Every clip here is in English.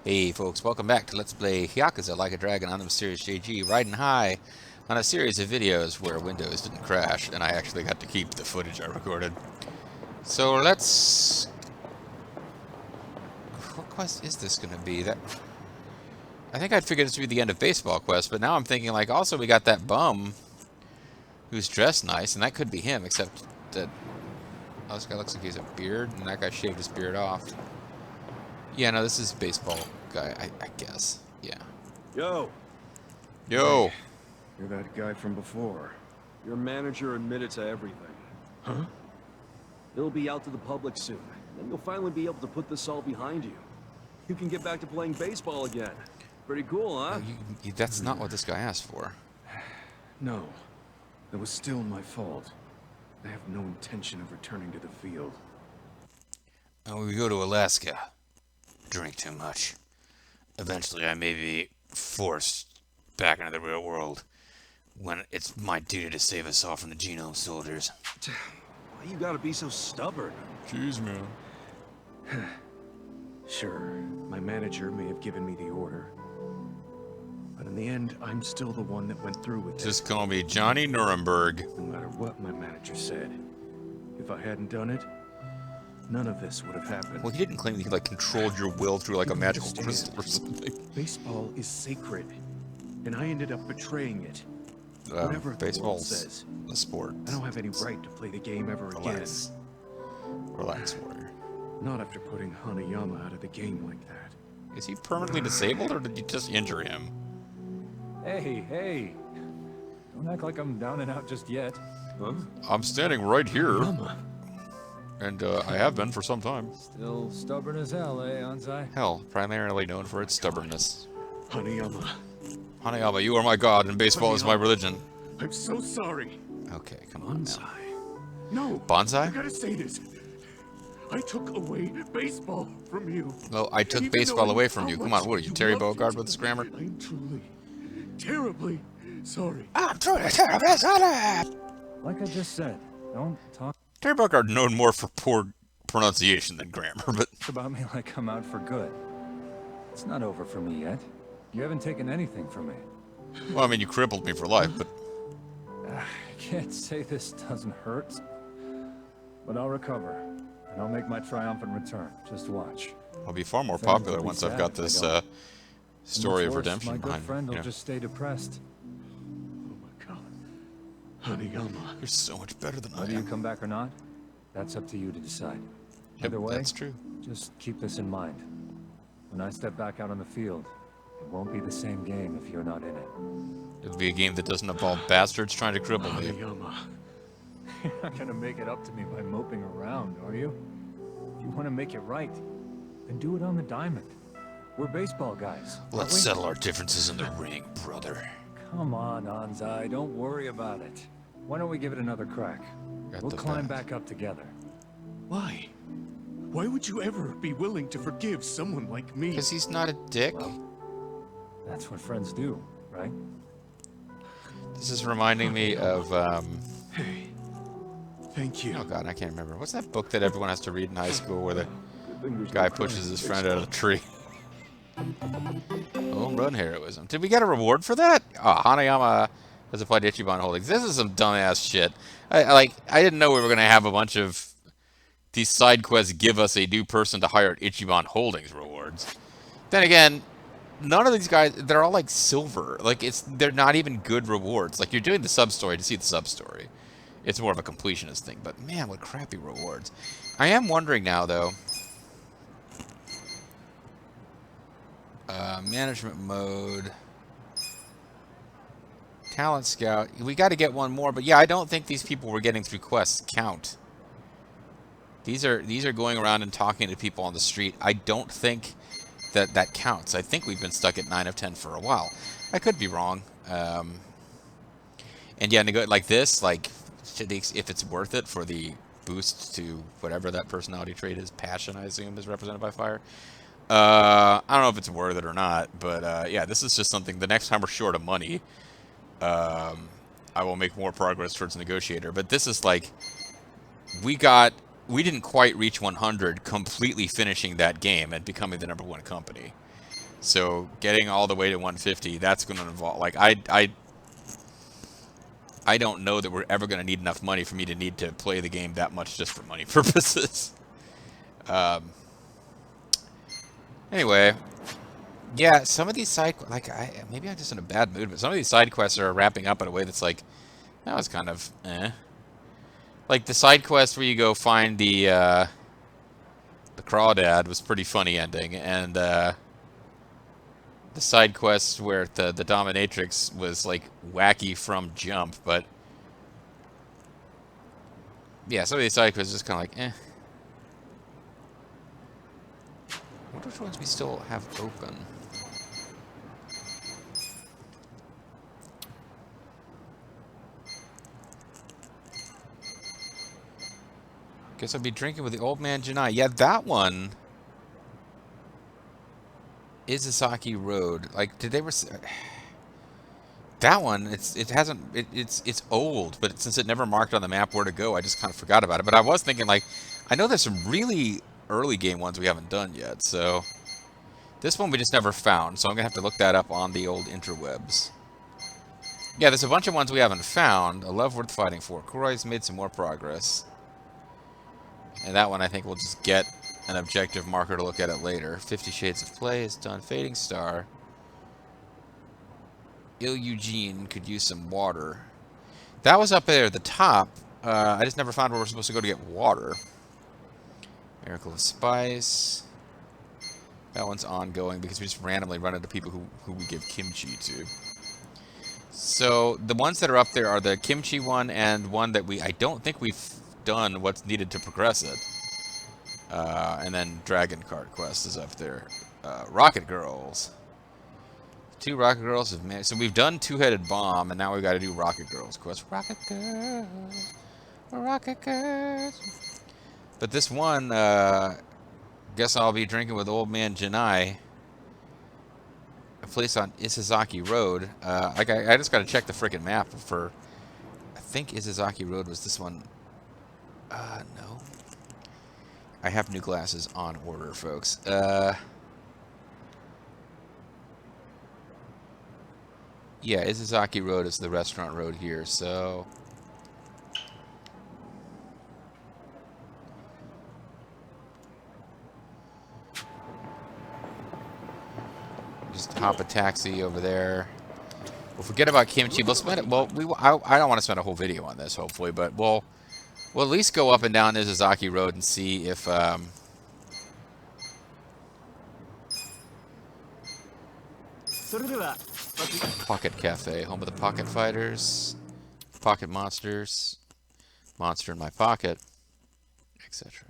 Hey folks, welcome back to Let's Play Yakuza Like a Dragon. I'm the Mysterious JG, riding high on a series of videos where Windows didn't crash, and I actually got to keep the footage I recorded. So let's... What quest is this going to be? I think I'd figured this would be the end of baseball quest, but now I'm thinking, like, also we got that bum who's dressed nice, and that could be him, except that... Oh, this guy looks like he has a beard, and that guy shaved his beard off. Yeah, no, this is baseball guy, I guess. Yeah. Yo! Yo! You're that guy from before. Your manager admitted to everything. Huh? It'll be out to the public soon. Then you'll finally be able to put this all behind you. You can get back to playing baseball again. Pretty cool, huh? That's not what this guy asked for. No. That was still my fault. I have no intention of returning to the field. And we go to Alaska. Drink too much. Eventually I may be forced back into the real world when it's my duty to save us all from the genome soldiers. Why you gotta be so stubborn? Jeez, man. Sure, my manager may have given me the order. But in the end, I'm still the one that went through with it. Just call me Johnny Nuremberg. No matter what my manager said. If I hadn't done it, none of this would have happened. Well, he didn't claim that he, like, controlled your will through, like, a magical crystal or something. Baseball is sacred, and I ended up betraying it. Whatever the world says. A sport. I don't have any right to play the game ever again. Relax, warrior. Not after putting Hanayama out of the game like that. Is he permanently disabled, or did you just injure him? Hey, don't act like I'm down and out just yet. Huh? I'm standing right here, Hanayama. and I have been for some time. Still stubborn as hell, eh, Anzai? Hell, primarily known for its stubbornness. Hanayama. Hanayama, you are my god, and baseball is my religion. I'm so sorry. Okay, come on now. No. Bonsai? I gotta say this. I took away baseball from you. No, I took Even baseball though away from how you. Come much on, what are you, you Terry loved Bogard each with this other. grammar? I'm truly, terribly sorry. I'm truly terribly sorry! Like I just said, don't talk Terry Bogard known more for poor pronunciation than grammar, but... about me like I'm out for good. It's not over for me yet. You haven't taken anything from me. Well, I mean, you crippled me for life, but... I can't say this doesn't hurt, but I'll recover, and I'll make my triumphant return. Just watch. I'll be far more Things will popular be once I've sad got if I this, don't. story of What's worse, redemption my good behind me. friend will You know. just stay depressed. Oh my god. Hanayama. You're so much better than I Whether you am. come back or not, that's up to you to decide. Yep, Either way, that's true. just keep this in mind. When I step back out on the field, it won't be the same game if you're not in it. It'll be a game that doesn't involve bastards trying to cripple me. Hanayama. You're not gonna make it up to me by moping around, are you? If you want to make it right, then do it on the diamond. We're baseball guys. aren't Let's we? settle our differences in the ring, brother. Come on, Anzai, don't worry about it. Why don't we give it another crack? Got We'll the climb bat. back up together. Why? Why would you ever be willing to forgive someone like me? Because he's not a dick. Well, that's what friends do, right? This is reminding me of, Hey. Thank you. oh god, I can't remember. What's that book that everyone has to read in high school where the Good thing there's guy no pushes crime. his friend out of the tree? Home run heroism. Did we get a reward for that? Oh, Hanayama has applied to Ichiban Holdings. This is some dumbass shit. I didn't know we were going to have a bunch of these side quests give us a new person to hire at Ichiban Holdings rewards. Then again, none of these guys, they're all like silver. Like, they're not even good rewards. Like, you're doing the sub-story to see the sub-story. It's more of a completionist thing. But man, what crappy rewards. I am wondering now, though. Management mode. Talent scout. We got to get one more, but yeah, I don't think these people we're getting through quests count. These are going around and talking to people on the street. I don't think that counts. I think we've been stuck at 9 of 10 for a while. I could be wrong. And yeah, like this, like if it's worth it for the boost to whatever that personality trait is, passion, I assume, is represented by fire. I don't know if it's worth it or not, but yeah, this is just something. The next time we're short of money, I will make more progress towards negotiator. But this is like, we didn't quite reach 100, completely finishing that game and becoming the #1 company. So getting all the way to 150, that's going to involve, like, I don't know that we're ever going to need enough money for me to need to play the game that much just for money purposes. Anyway, yeah, some of these side, like, maybe I'm just in a bad mood, but some of these side quests are wrapping up in a way that's like, that was kind of, eh. Like the side quest where you go find the crawdad was pretty funny ending, and the side quest where the dominatrix was like wacky from jump, but yeah, some of these side quests are just kind of like, eh. I wonder which ones we still have open. Guess I'll be drinking with the old man Janai. Yeah, that one. Izusaki Road. Like, did they that one? It's old, but since it never marked on the map where to go, I just kind of forgot about it. But I was thinking, like, I know there's some really early game ones we haven't done yet, so this one we just never found. So I'm gonna have to look that up on the old interwebs. Yeah, there's a bunch of ones we haven't found. A love worth fighting for. Kuroi's made some more progress. And that one I think we'll just get an objective marker to look at it later. 50 Shades of Play is done. Fading Star. Il Eugene could use some water. That was up there at the top. I just never found where we're supposed to go to get water. Miracle of Spice. That one's ongoing because we just randomly run into people who we give kimchi to. So the ones that are up there are the kimchi one and one that I don't think we've done what's needed to progress it. And then Dragon Cart Quest is up there. Rocket Girls. 2 Rocket Girls have managed. So we've done Two-Headed Bomb, and now we've got to do Rocket Girls Quest. Rocket Girls. Rocket Girls. But this one, guess I'll be drinking with old man Janai. A place on Isazaki Road. I just got to check the frickin' map for... I think Isazaki Road was this one. No. I have new glasses on order, folks. Yeah, Isazaki Road is the restaurant road here, so... Just hop a taxi over there. We'll forget about kimchi. We'll spend it... Well, I don't want to spend a whole video on this, hopefully, but we'll at least go up and down Isazaki Road and see if... Pocket Cafe, home of the Pocket Fighters, Pocket Monsters, Monster in My Pocket, etc.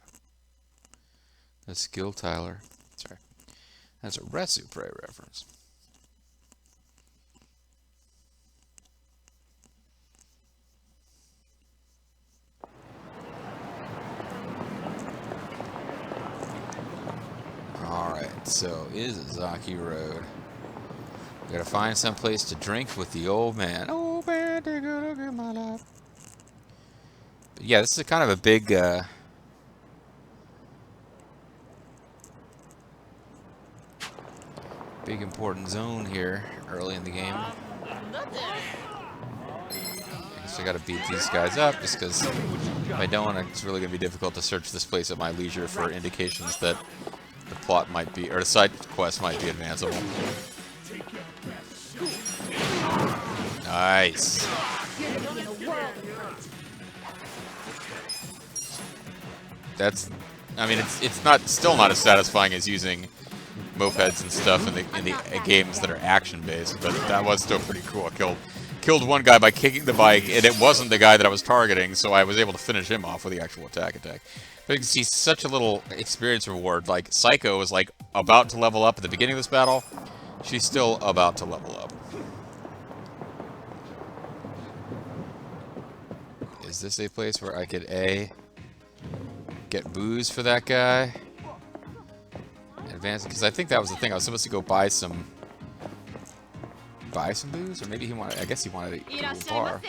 A Skill Tyler. Sorry. That's a Resupre reference. Alright, so Isazaki Road. We gotta find some place to drink with the old man. Old man, they're gonna get my life. But yeah, this is kind of a big, big important zone here early in the game. I guess I gotta beat these guys up just because if I don't, it's really gonna be difficult to search this place at my leisure for indications that the plot might be, or the side quest might be advanceable. Nice. That's, I mean, it's still not as satisfying as using mopeds and stuff in the games that are action based, but that was still pretty cool. I killed one guy by kicking the bike, and it wasn't the guy that I was targeting, so I was able to finish him off with the actual attack. But you can see such a little experience reward. Like Psycho was like about to level up at the beginning of this battle. She's still about to level up. Is this a place where I could get booze for that guy? Advance, because I think that was the thing. I was supposed to go buy some booze, or maybe he wanted. I guess he wanted to go to a bar.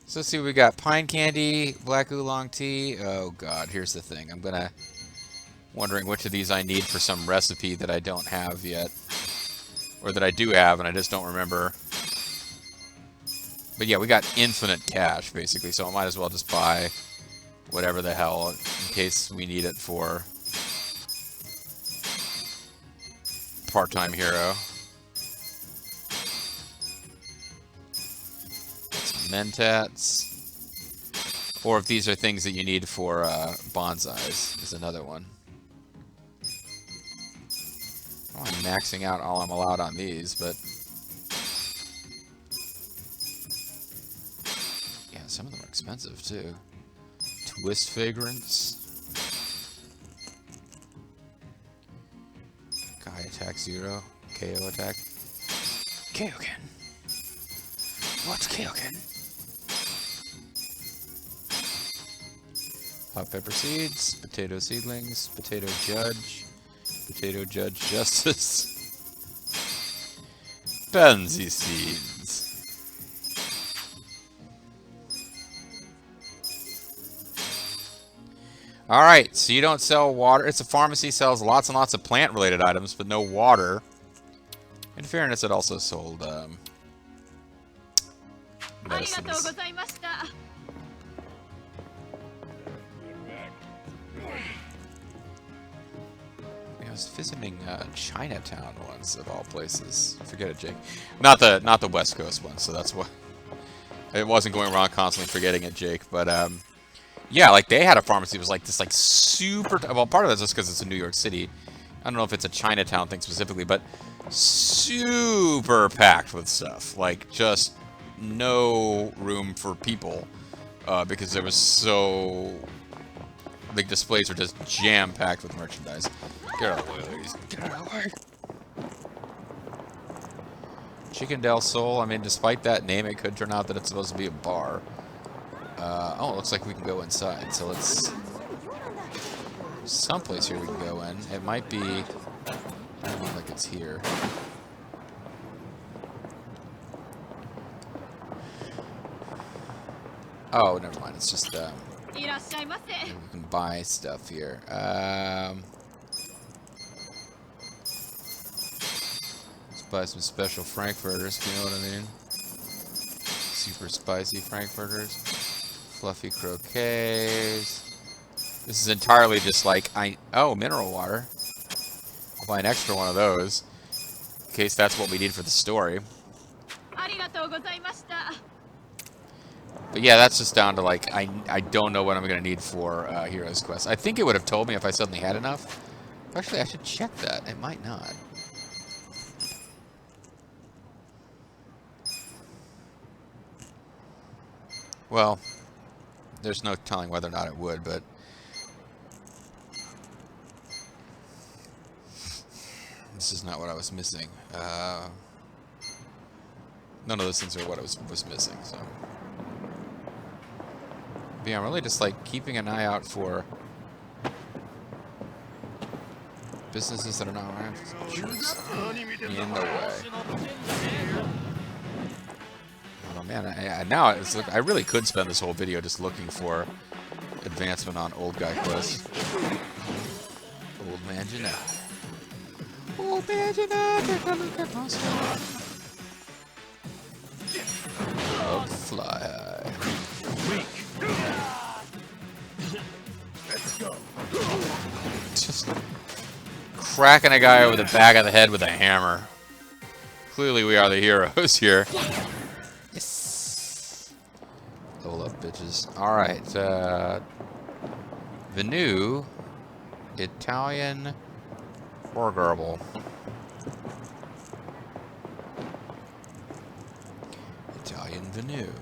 So let's see. We got pine candy, black oolong tea. Oh God, here's the thing. I'm wondering which of these I need for some recipe that I don't have yet. Or that I do have, and I just don't remember. But yeah, we got infinite cash, basically, so I might as well just buy whatever the hell in case we need it for part-time hero. Mentats. Or if these are things that you need for bonsais, is another one. Oh, I'm maxing out all I'm allowed on these, but... yeah, some of them are expensive, too. Twist Vagrants. Guy attack 0. KO attack. Kaioken. What's Kaioken? Hot pepper seeds, potato seedlings, potato judge justice, pansy seeds. Alright, so you don't sell water. It's a pharmacy, sells lots and lots of plant-related items, but no water. In fairness, it also sold medicines. I was visiting Chinatown once, of all places. Forget it, Jake. Not the West Coast one, so that's why it wasn't going around constantly forgetting it, Jake. But yeah, like they had a pharmacy. It was like this, like super. Well, part of that's just because it's in New York City. I don't know if it's a Chinatown thing specifically, but super packed with stuff. Like just no room for people because there was so. The displays were just jam-packed with merchandise. Get out of the way, ladies. Get out of the way. Chicken Del Sol. I mean, despite that name, it could turn out that it's supposed to be a bar. Oh, it looks like we can go inside. So let's... someplace here we can go in. It might be... I don't look like it's here. Oh, never mind. It's just... we can buy stuff here. Let's buy some special frankfurters, you know what I mean? Super spicy frankfurters. Fluffy croquets. This is entirely just like, oh, mineral water. I'll buy an extra one of those. In case that's what we need for the story. But yeah, that's just down to like, I don't know what I'm going to need for Hero's Quest. I think it would have told me if I suddenly had enough. Actually, I should check that. It might not. Well, there's no telling whether or not it would, but... this is not what I was missing. None of those things are what I was missing, so... but yeah, I'm really just like keeping an eye out for businesses that are not around in the way. Oh man, now it's like I really could spend this whole video just looking for advancement on old guy quest. Old man Janai. Old man Janai, take a look at my stuff. Up fly high. Let's go. Just cracking a guy over the back of the head with a hammer. Clearly we are the heroes here. Yes. Hold up, bitches. Alright, Venu, Italian Orgarble. Italian Venu.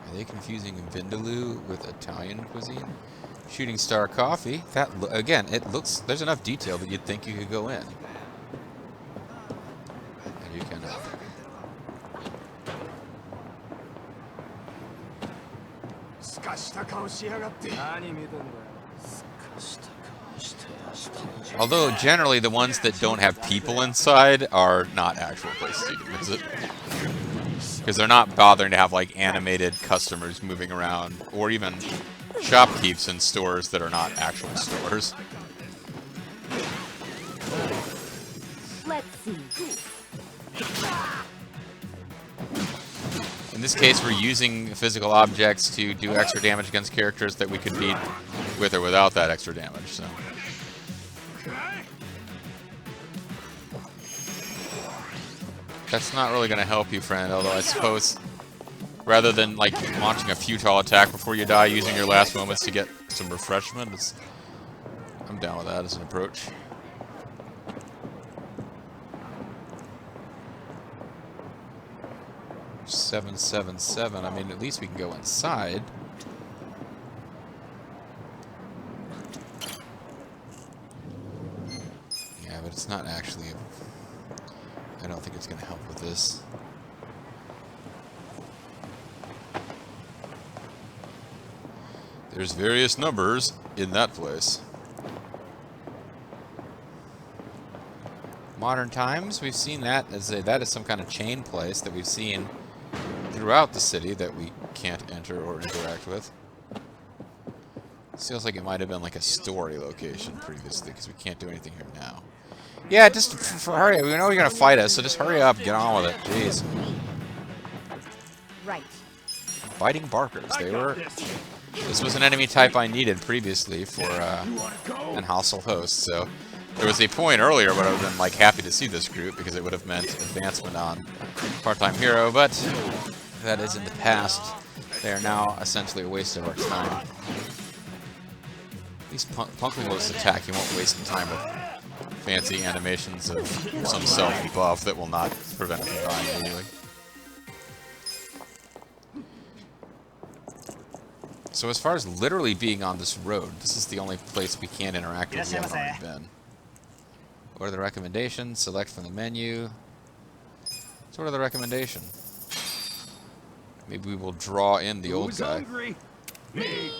Are they confusing Vindaloo with Italian cuisine? Shooting Star Coffee. That again, it looks. There's enough detail that you'd think you could go in. And you cannot. Although generally the ones that don't have people inside are not actual places you can visit. Because they're not bothering to have like animated customers moving around, or even shopkeeps in stores that are not actual stores. In this case, we're using physical objects to do extra damage against characters that we could beat with or without that extra damage, so. That's not really going to help you, friend, although I suppose rather than like launching a futile attack before you die, using your last moments to get some refreshment, I'm down with that as an approach. $777. I mean, at least we can go inside. Yeah, but it's not actually. I don't think it's going to help with this. There's various numbers in that place. Modern times, we've seen that as that is some kind of chain place that we've seen throughout the city that we can't enter or interact with. Feels like it might have been like a story location previously because we can't do anything here now. Yeah, just hurry. We know you're gonna fight us, so just hurry up, get on with it. Jeez. Right. Biting barkers. This was an enemy type I needed previously for an hostile host. So there was a point earlier where I would have been like happy to see this group because it would have meant advancement on part-time hero, but that is in the past. They are now essentially a waste of our time. At least Punkling's attack, you won't waste time with fancy animations of some self-buff that will not prevent it from dying immediately. So as far as literally being on this road, this is the only place we can interact with. We haven't already been. What are the recommendations? Select from the menu. So what are the recommendation? Maybe we will draw in the old guy. Me.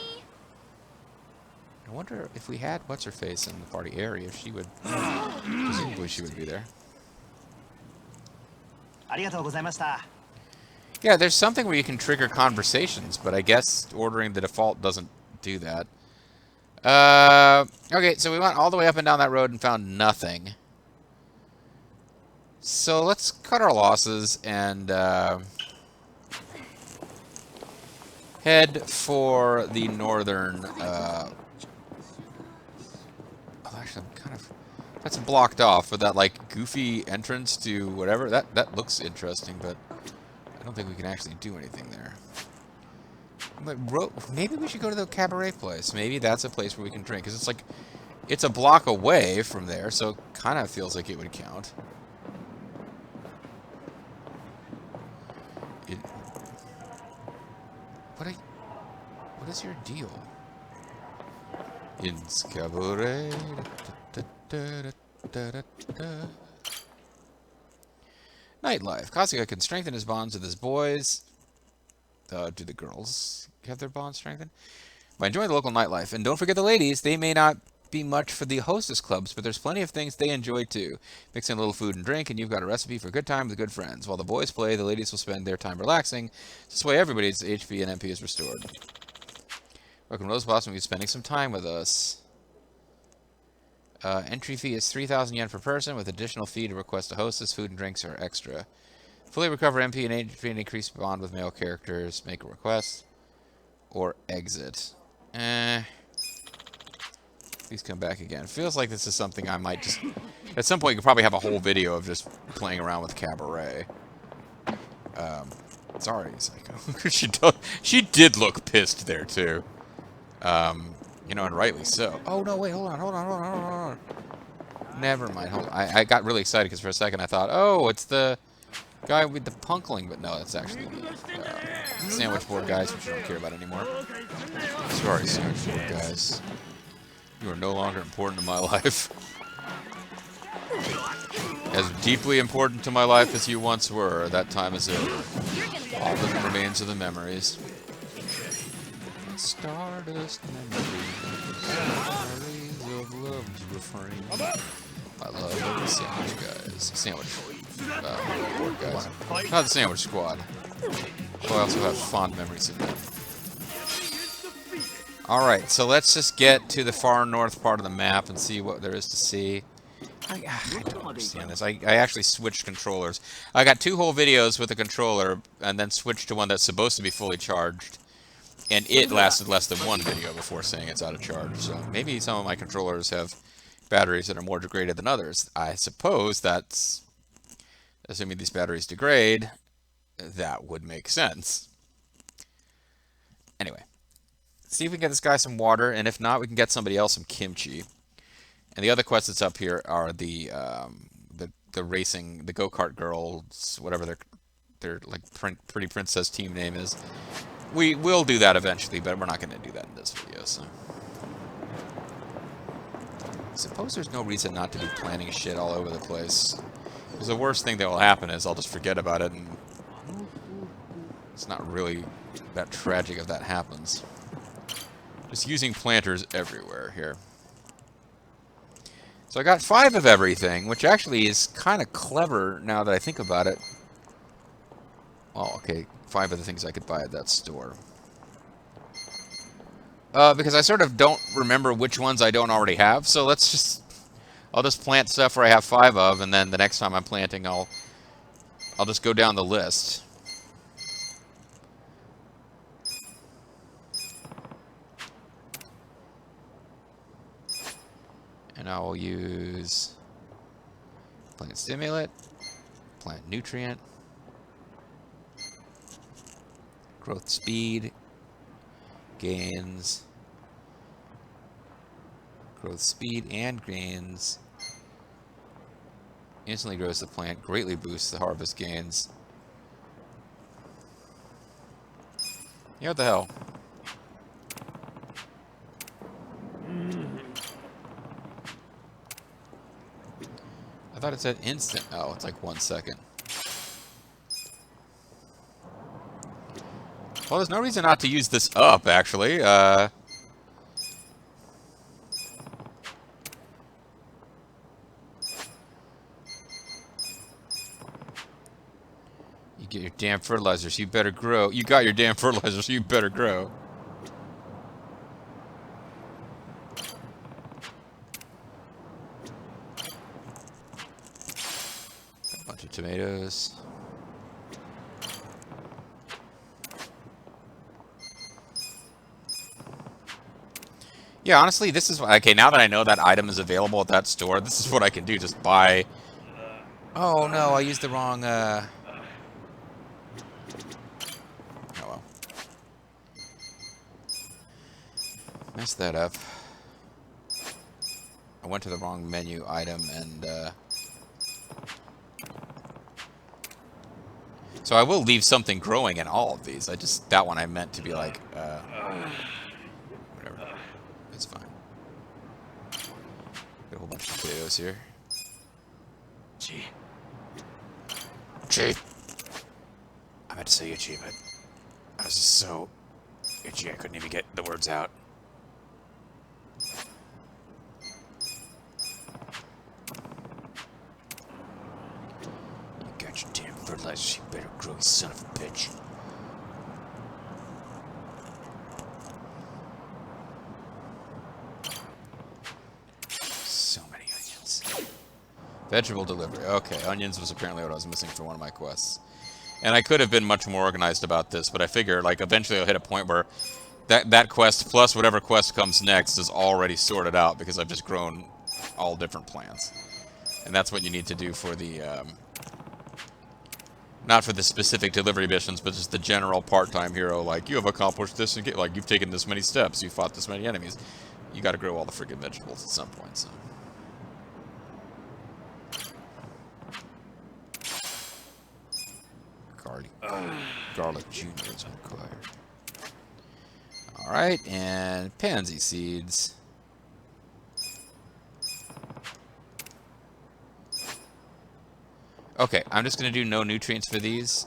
I wonder if we had what's-her-face in the party area, if she would... presumably she would be there. Yeah, there's something where you can trigger conversations, but I guess ordering the default doesn't do that. Okay, so we went all the way up and down that road and found nothing. So let's cut our losses and head for the northern... actually, I'm kind of... That's blocked off with that, like, goofy entrance to whatever. That looks interesting, but I don't think we can actually do anything there. But maybe we should go to the cabaret place. Maybe that's a place where we can drink. Because it's like... It's a block away from there, so it kind of feels like it would count. What is your deal? In cabaret. Nightlife. Kasuga can strengthen his bonds with his boys. Do the girls have their bonds strengthened? By enjoying the local nightlife. And don't forget the ladies. They may not be much for the hostess clubs, but there's plenty of things they enjoy too. Mix in a little food and drink, and you've got a recipe for a good time with good friends. While the boys play, the ladies will spend their time relaxing. This way everybody's HP and MP is restored. Welcome Rose Blossom, will be spending some time with us. Entry fee is 3,000 yen per person, with additional fee to request a hostess. Food and drinks are extra. Fully recover MP and HP and increase bond with male characters. Make a request. Or exit. Please come back again. Feels like this is something I might just... At some point, you could probably have a whole video of just playing around with Cabaret. Sorry, Psycho. She did look pissed there, too. You know, and rightly so. Oh, no, wait, hold on. Never mind, hold on. I got really excited because for a second I thought, oh, it's the guy with the punkling, but no, it's actually the sandwich board guys, which I don't care about anymore. Sorry, sandwich board guys. You are no longer important to my life. As deeply important to my life as you once were, that time is over. All that remains are the memories. Stardust memories of love's refrain. I love the sandwich guys. Sandwich board guys. Not the sandwich squad. I also have fond memories of them. Alright, so let's just get to the far north part of the map and see what there is to see. I don't understand this. I actually switched controllers. I got 2 whole videos with a controller, and then switched to one that's supposed to be fully charged. And it lasted less than 1 video before saying it's out of charge. So maybe some of my controllers have batteries that are more degraded than others. I suppose that's... Assuming these batteries degrade, that would make sense. Anyway. See if we can get this guy some water, and if not, we can get somebody else some kimchi. And the other quests that's up here are the racing, the go-kart girls, whatever their like pretty princess team name is. We will do that eventually, but we're not going to do that in this video. So, I suppose there's no reason not to be planning shit all over the place. Because the worst thing that will happen is I'll just forget about it, and it's not really that tragic if that happens. Just using planters everywhere here. So I got 5 of everything, which actually is kind of clever now that I think about it. Oh, okay. 5 of the things I could buy at that store. Because I sort of don't remember which ones I don't already have, so let's just... I'll just plant stuff where I have 5 of, and then the next time I'm planting, I'll just go down the list. And I will use plant stimulant, plant nutrient, growth speed, gains, growth speed and gains, instantly grows the plant, greatly boosts the harvest gains. Yeah, what the hell? I thought it said instant. Oh, it's like 1 second. Well, there's no reason not to use this up, actually. You get your damn fertilizers, you better grow. You got your damn fertilizers, you better grow. A bunch of tomatoes. Yeah, honestly, this is... Okay, now that I know that item is available at that store, this is what I can do. Just buy... Oh, no, I used the wrong... Oh, well. Messed that up. I went to the wrong menu item, and... So I will leave something growing in all of these. That one I meant to be like... Whatever. It's fine. Got a whole bunch of potatoes here. Gee. I meant to say itchy, but I was just so itchy I couldn't even get the words out. You got your damn fertilizer, you better grow, you son of a bitch. Vegetable delivery. Okay, onions was apparently what I was missing for one of my quests. And I could have been much more organized about this, but I figure, like, eventually I'll hit a point where that quest plus whatever quest comes next is already sorted out because I've just grown all different plants. And that's what you need to do for the, not for the specific delivery missions, but just the general part-time hero, like, you have accomplished this, and like, you've taken this many steps, you've fought this many enemies. You gotta grow all the friggin' vegetables at some point, so... Garlic Junior is required. Alright, and pansy seeds. Okay, I'm just going to do no nutrients for these.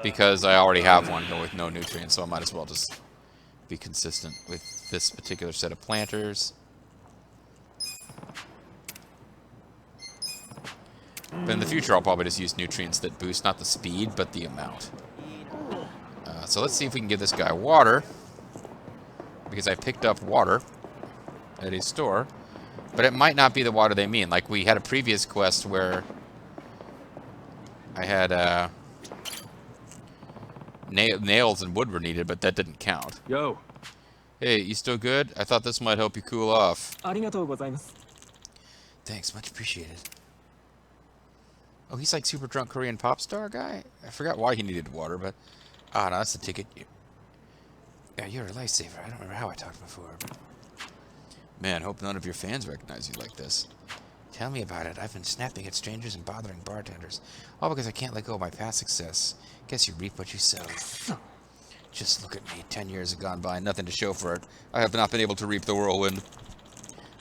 Because I already have one with no nutrients, so I might as well just be consistent with this particular set of planters. But in the future, I'll probably just use nutrients that boost not the speed, but the amount. So let's see if we can give this guy water. Because I picked up water. at a store. But it might not be the water they mean. Like, we had a previous quest where I had nails and wood were needed, but that didn't count. Yo. Hey, you still good? I thought this might help you cool off. ありがto gozaimasu. Thanks, much appreciated. Oh, he's like super drunk Korean pop star guy? I forgot why he needed water, but... Ah, no, that's the ticket. Yeah, you're a lifesaver. I don't remember how I talked before, but... Man, hope none of your fans recognize you like this. Tell me about it. I've been snapping at strangers and bothering bartenders. All because I can't let go of my past success. Guess you reap what you sow. Just look at me. 10 years have gone by, nothing to show for it. I have not been able to reap the whirlwind.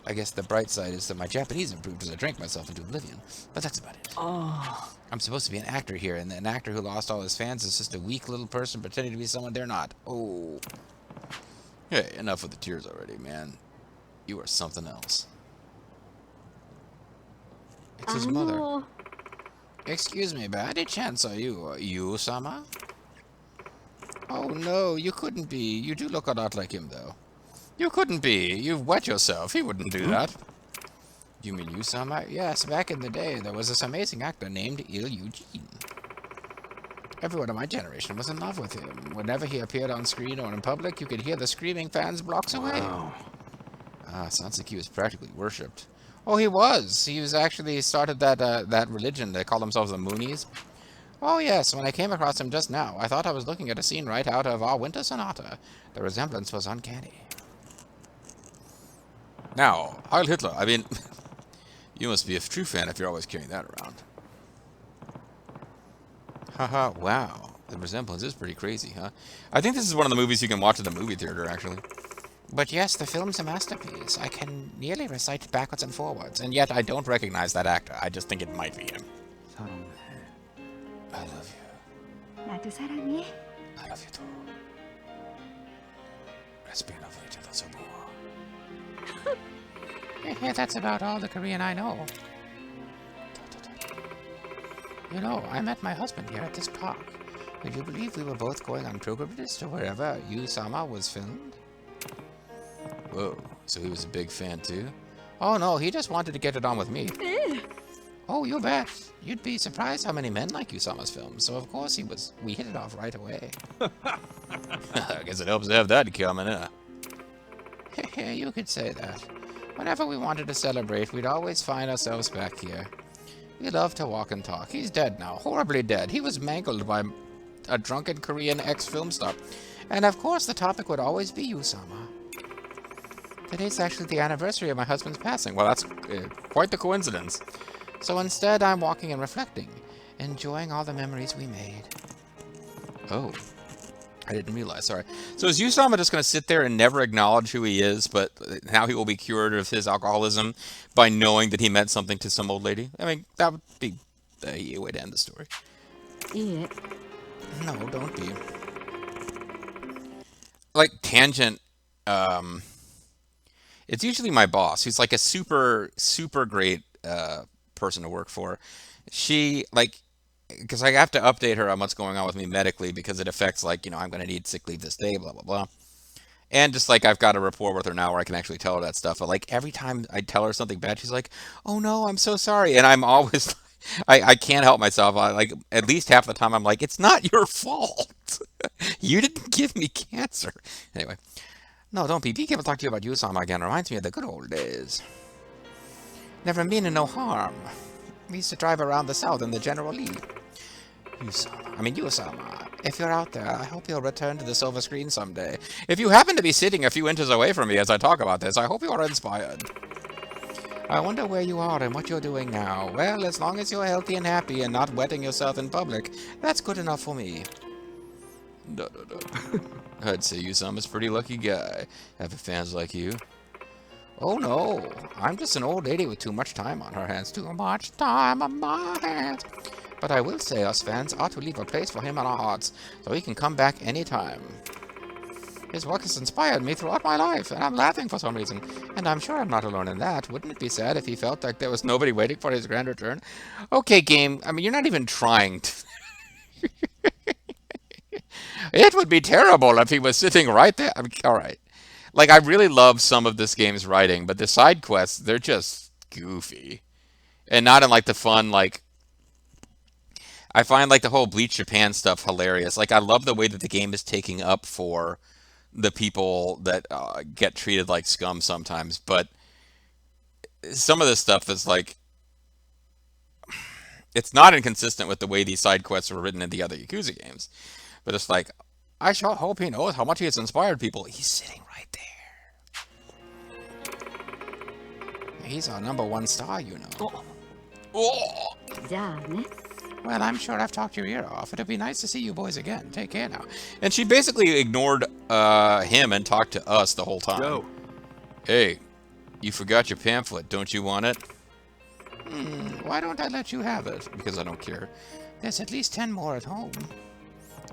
I guess the bright side is that my Japanese improved as I drank myself into oblivion. But that's about it. I'm supposed to be an actor here, and an actor who lost all his fans is just a weak little person pretending to be someone they're not. Oh. Hey, enough with the tears already, man. You are something else. It's his mother. Excuse me, by any chance are you, Sama? Oh no, you couldn't be. You do look a lot like him, though. You couldn't be. You've wet yourself. He wouldn't do that. You mean you, Sama? Yes, back in the day, there was this amazing actor named Il Eugene. Everyone of my generation was in love with him. Whenever he appeared on screen or in public, you could hear the screaming fans blocks away. Wow. Ah, sounds like he was practically worshipped. Oh, he was. He was actually started that religion. They call themselves the Moonies. Oh, yes. When I came across him just now, I thought I was looking at a scene right out of our Winter Sonata. The resemblance was uncanny. Now, Heil Hitler. I mean, you must be a true fan if you're always carrying that around. Haha, wow. The resemblance is pretty crazy, huh? I think this is one of the movies you can watch at the movie theater, actually. But yes, the film's a masterpiece. I can nearly recite backwards and forwards, and yet I don't recognize that actor. I just think it might be him. I love you. 나도 사랑해. I love you too. Let's be lovely to the Yeah, that's about all the Korean I know. You know, I met my husband here at this park. Would you believe we were both going on pilgrimages to wherever Yu-sama was filmed? Whoa, so he was a big fan too? Oh no, he just wanted to get it on with me. Oh, you bet. You'd be surprised how many men like Yu-sama's films, so of course we hit it off right away. I guess it helps to have that coming, huh? You could say that. Whenever we wanted to celebrate, we'd always find ourselves back here. We love to walk and talk. He's dead now, horribly dead. He was mangled by a drunken Korean ex-film star. And of course the topic would always be Yu-sama. Today's actually the anniversary of my husband's passing. Well, that's quite the coincidence. So instead, I'm walking and reflecting, enjoying all the memories we made. Oh, I didn't realize, sorry. So is Yu-sama just going to sit there and never acknowledge who he is, but now he will be cured of his alcoholism by knowing that he meant something to some old lady? I mean, that would be a way to end the story. いいえ。 No, don't be. Like, Tangent, it's usually my boss, who's like a super, super great person to work for. She, like, because I have to update her on what's going on with me medically because it affects, like, you know, I'm going to need sick leave this day, blah, blah, blah. And just, like, I've got a rapport with her now where I can actually tell her that stuff. But, like, every time I tell her something bad, she's like, oh, no, I'm so sorry. And I'm always, I can't help myself. Like, at least half the time I'm like, it's not your fault. You didn't give me cancer. Anyway. No, don't be. Being able to talk to you about Yu-sama again reminds me of the good old days. Never meaning no harm. We used to drive around the south in the General Lee. Yu-sama. If you're out there, I hope you'll return to the silver screen someday. If you happen to be sitting a few inches away from me as I talk about this, I hope you are inspired. I wonder where you are and what you're doing now. Well, as long as you're healthy and happy and not wetting yourself in public, that's good enough for me. No. I'd say Yu-sama's a pretty lucky guy, having fans like you. Oh no, I'm just an old lady with too much time on her hands. Too much time on my hands. But I will say us fans ought to leave a place for him in our hearts, so he can come back anytime. His work has inspired me throughout my life, and I'm laughing for some reason. And I'm sure I'm not alone in that. Wouldn't it be sad if he felt like there was nobody waiting for his grand return? Okay, game, I mean, you're not even trying to... It would be terrible if he was sitting right there. I mean, all right. Like, I really love some of this game's writing, but the side quests, they're just goofy. And not in, like, the fun, like... I find, like, the whole Bleach Japan stuff hilarious. Like, I love the way that the game is taking up for the people that get treated like scum sometimes, but some of this stuff that's, like... It's not inconsistent with the way these side quests were written in the other Yakuza games. But it's like, I sure hope he knows how much he has inspired people. He's sitting right there. He's our #1 star, you know. Oh. Well, I'm sure I've talked your ear off. It'll be nice to see you boys again. Take care now. And she basically ignored him and talked to us the whole time. Yo. Hey, you forgot your pamphlet. Don't you want it? Why don't I let you have it? Because I don't care. There's at least 10 more at home.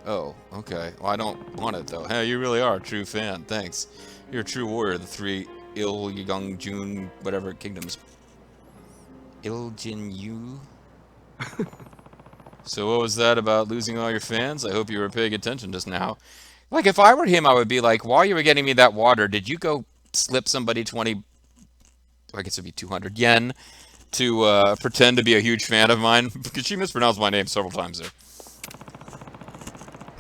Oh, okay. Well, I don't want it, though. Hey, you really are a true fan. Thanks. You're a true warrior of the 3 Young Jun, whatever, kingdoms. Jin Yu? So what was that about losing all your fans? I hope you were paying attention just now. Like, if I were him, I would be like, while you were getting me that water, did you go slip somebody 20... I guess it'd be 200 yen to pretend to be a huge fan of mine? Because she mispronounced my name several times there.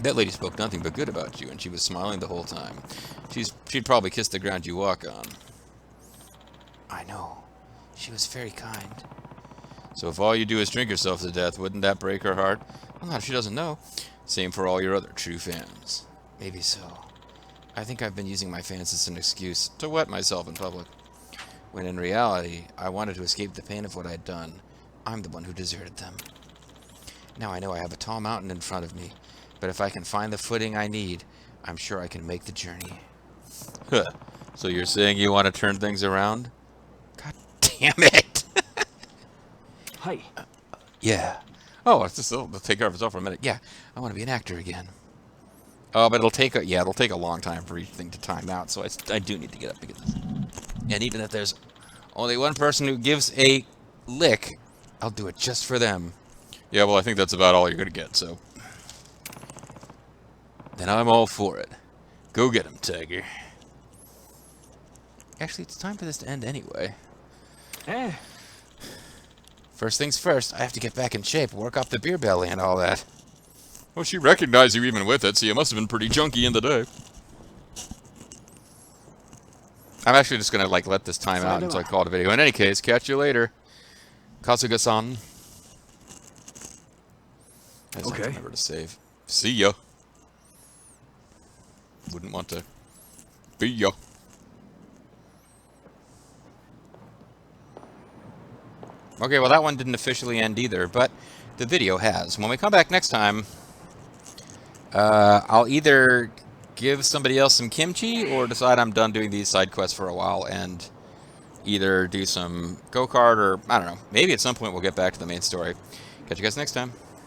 That lady spoke nothing but good about you, and she was smiling the whole time. She'd probably kiss the ground you walk on. I know. She was very kind. So if all you do is drink yourself to death, wouldn't that break her heart? Well, not if she doesn't know. Same for all your other true fans. Maybe so. I think I've been using my fans as an excuse to wet myself in public. When in reality, I wanted to escape the pain of what I'd done. I'm the one who deserted them. Now I know I have a tall mountain in front of me, but if I can find the footing I need, I'm sure I can make the journey. Huh. So you're saying you want to turn things around? God damn it! Hi. Yeah. Oh, it's just, it'll take care of itself for a minute. Yeah, I want to be an actor again. Oh, but it'll take a long time for each thing to time out, so I do need to get up to get this. And even if there's only one person who gives a lick, I'll do it just for them. Yeah, well, I think that's about all you're going to get, so. Then I'm all for it. Go get him, Tiger. Actually, it's time for this to end anyway. First things first, I have to get back in shape, work off the beer belly and all that. Well, she recognized you even with it, so you must have been pretty junky in the day. I'm actually just gonna, like, let this time out until I call it a video. In any case, catch you later. Kasuga-san. Okay. Remember to save. See ya. Wouldn't want to be ya. Okay, well that one didn't officially end either, but the video has. When we come back next time, I'll either give somebody else some kimchi or decide I'm done doing these side quests for a while and either do some go-kart or, I don't know, maybe at some point we'll get back to the main story. Catch you guys next time.